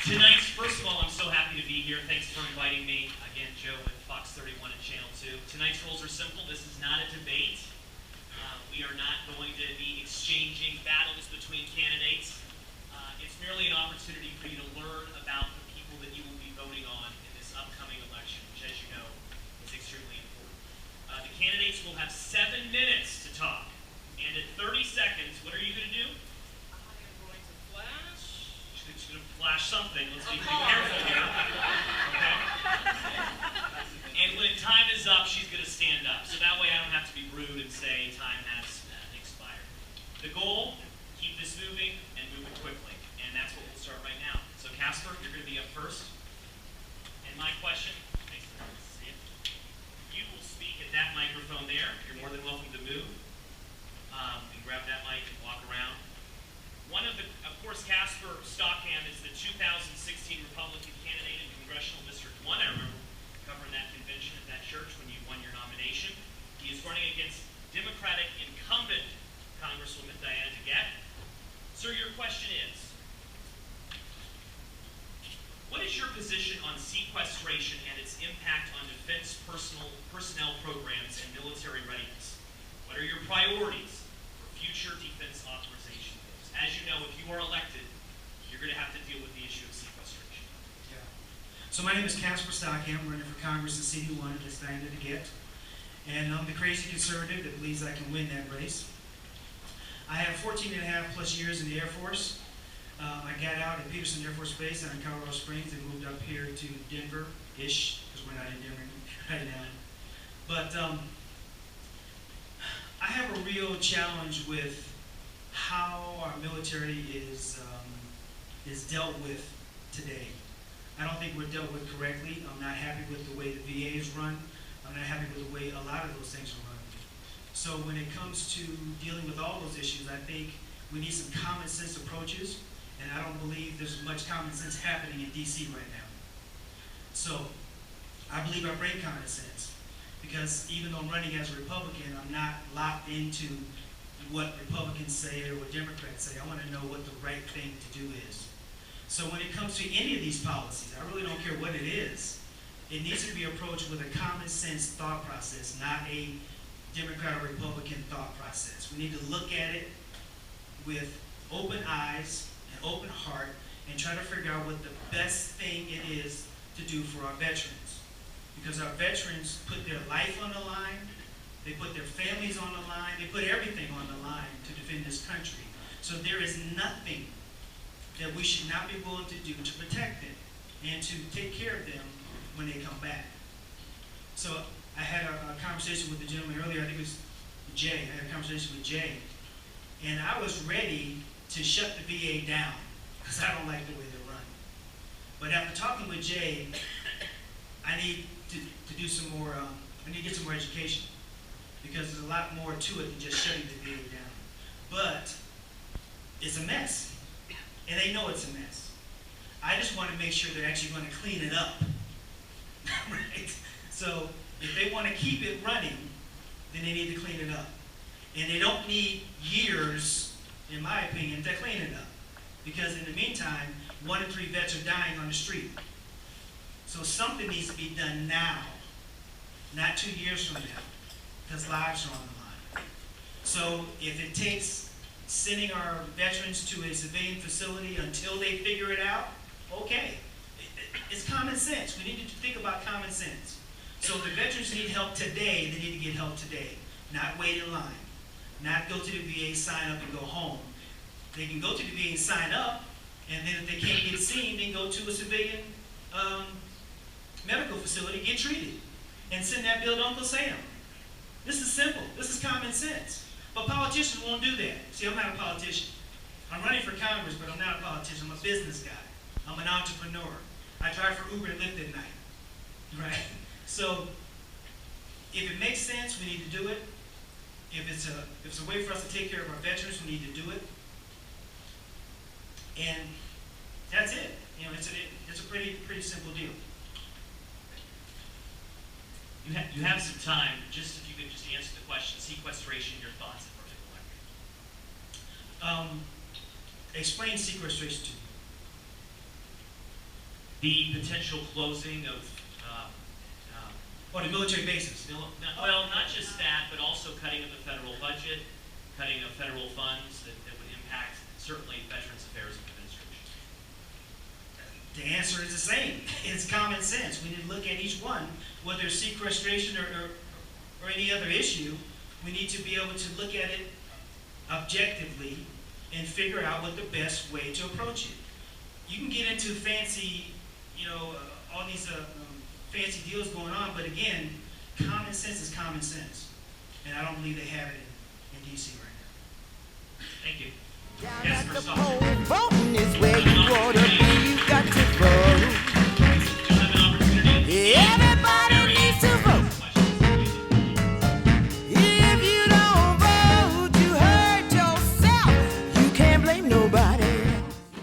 Tonight, first of all, I'm so happy to be here. Thanks for inviting me. Again, Joe with Fox 31 and Channel 2. Tonight's rules are simple. This is not a debate. We are not going to be exchanging battles between candidates. It's merely an opportunity for you to learn about the people that you will be voting on in this upcoming election, which, as you know, is extremely important. The candidates will have 7 minutes to talk. And at 30 seconds, what are you going to do? She's going to flash something. Let's be careful here. Okay? And when time is up, she's going to stand up. So that way I don't have to be rude and say time has expired. The goal, keep this moving and move it quickly. And that's what we'll start right now. So Casper, you're going to be up first. And my question, you will speak at that microphone there. You're more than welcome to move. And grab that mic and walk around. Of course, Casper Stockham is the 2016 Republican candidate in Congressional District 1. I remember covering that convention at that church when you won your nomination. He is running against Democratic incumbent Congresswoman Diana Degette. Sir, your question is, what is your position on sequestration and its impact on defense personnel programs and military readiness? What are your priorities for future defense authorization bills? As you know, if you are elected, you're going to have to deal with the issue of sequestration. Yeah. So my name is Casper Stockham. I'm running for Congress in CD1 against Diana Degette. And I'm the crazy conservative that believes I can win that race. I have 14 and a half plus years in the Air Force. I got out at Peterson Air Force Base out in Colorado Springs and moved up here to Denver-ish, because we're not in Denver right now. But I have a real challenge with how our military is dealt with today. I don't think we're dealt with correctly. I'm not happy with the way the VA is run. I'm not happy with the way a lot of those things are run. So when it comes to dealing with all those issues, I think we need some common sense approaches, and I don't believe there's much common sense happening in DC right now. So I believe I bring common sense, because even though I'm running as a Republican, I'm not locked into what Republicans say or what Democrats say. I want to know what the right thing to do is. So when it comes to any of these policies, I really don't care what it is. It needs to be approached with a common sense thought process, not a Democrat or Republican thought process. We need to look at it with open eyes and open heart and try to figure out what the best thing it is to do for our veterans. Because our veterans put their life on the line, they put their families on the line, they put everything on the line to defend this country. So there is nothing that we should not be willing to do to protect them and to take care of them when they come back. So I had a conversation with the gentleman earlier, I think it was Jay. I had a conversation with Jay, and I was ready to shut the VA down because I don't like the way they're run. But after talking with Jay, I need to do some more, I need to get some more education, because there's a lot more to it than just shutting the VA down. But it's a mess, and they know it's a mess. I just want to make sure they're actually going to clean it up, right? So if they want to keep it running, then they need to clean it up. And they don't need years, in my opinion, to clean it up. Because in the meantime, 1 in 3 vets are dying on the street. So something needs to be done now, not 2 years from now, because lives are on the line. So if it takes sending our veterans to a civilian facility until they figure it out, okay. It's common sense. We need to think about common sense. So if the veterans need help today, they need to get help today, not wait in line, not go to the VA, sign up, and go home. They can go to the VA and sign up, and then if they can't get seen, then go to a civilian medical facility, get treated, and send that bill to Uncle Sam. This is simple. This is common sense. But politicians won't do that. See, I'm not a politician. I'm running for Congress, but I'm not a politician. I'm a business guy. I'm an entrepreneur. I drive for Uber and Lyft at night, right? So if it makes sense, we need to do it. If it's a way for us to take care of our veterans, we need to do it. And that's it. You know, it's a pretty simple deal. You have some time. Just if you could just answer the question, sequestration, your thoughts in particular. Explain sequestration to me. the potential closing of, Or the military bases. well, not just that, but also cutting of the federal budget, cutting of federal funds that would impact certainly Veterans Affairs Administration. The answer is the same. It's common sense. We need to look at each one, whether it's sequestration or any other issue. We need to be able to look at it objectively and figure out what the best way to approach it. You can get into fancy, all these fancy deals going on, but again, common sense is common sense. And I don't believe they have it in DC right now. Thank you. Down at Casper the Stockholm. poll, voting is